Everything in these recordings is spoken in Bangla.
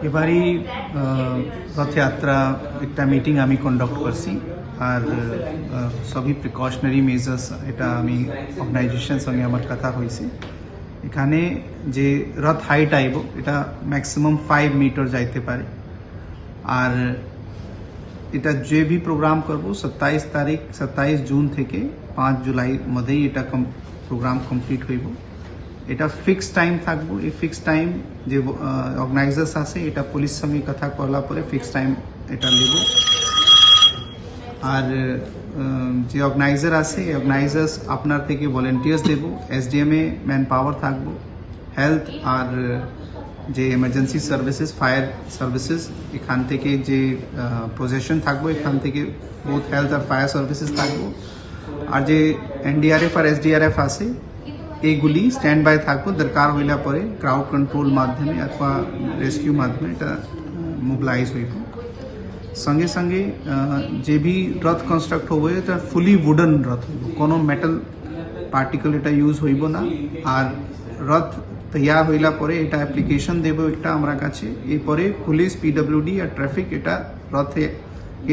এবারই রথযাত্রা একটা মিটিং আমি কন্ডাক্ট করছি আর সবই প্রিকশনারি মেজার্স এটা আমি অর্গানাইজেশন সঙ্গে আমার কথা হয়েছে। এখানে যে রথ হাইট আইব এটা ম্যাক্সিমাম 5 মিটার যাইতে পারে। আর এটা যে ভি প্রোগ্রাম করব 27 জুন থেকে 5 জুলাই মধ্যেই এটা প্রোগ্রাম কমপ্লিট হইব। এটা ফিক্স টাইম থাকবো। এই ফিক্স টাইম যে অর্গানাইজার্স আছে এটা পুলিশ সঙ্গে কথা করা পরে ফিক্স টাইম এটা নেব। আর যে অর্গানাইজার আছে অর্গানাইজার্স আপনার থেকে ভলেন্টিয়ার্স দেব, এসডিএমএ ম্যান পাওয়ার থাকবো, হেলথ আর যে এমার্জেন্সি সার্ভিসেস ফায়ার সার্ভিসেস এখান থেকে যে প্রজেকশন থাকবো এখান থেকে বোথ হেলথ আর ফায়ার সার্ভিসেস থাকবো। আর যে এনডিআরএফ আর এসডিআরএফ আছে এইগুলি স্ট্যান্ড বাই থাকবো, দরকার হইলা পরে ক্রাউড কন্ট্রোল মাধ্যমে অথবা রেস্কিউ মাধ্যমে এটা মোবিলাইজ হইব। সঙ্গে সঙ্গে যে ভি রথ কনস্ট্রাক্ট হবো এটা ফুলি উডেন রথ হইব, কোনো মেটাল পার্টিকল এটা ইউজ হইব না। আর রথ তৈয়ার হইলা পরে এটা অ্যাপ্লিকেশন দেব একটা আমরা কাছে, এরপরে পুলিশ পিডব্লিউডি আর ট্রাফিক এটা রথে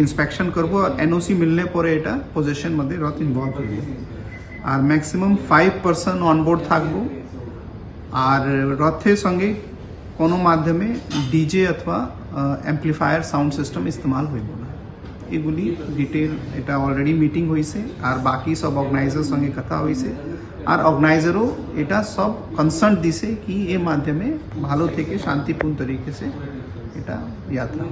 ইন্সপেকশন করবো আর এনওসি মিললে পরে এটা পজিশন মধ্যে রথ ইনভলভ হইব। আর ম্যাক্সিমাম 5 পার্সন অনবোর্ড থাকবো। আর রথের সঙ্গে কোনো মাধ্যমে ডিজে অথবা অ্যাম্পলিফায়ার সাউন্ড সিস্টেম ইস্তেমাল হইব না। এগুলি ডিটেল এটা অলরেডি মিটিং হয়েছে আর বাকি সব অর্গানাইজার সঙ্গে কথা হয়েছে। আর অর্গানাইজারও এটা সব কনসার্ন দিছে কি এর মাধ্যমে ভালো থেকে শান্তিপূর্ণ তরিকে সে এটা যাত্রা।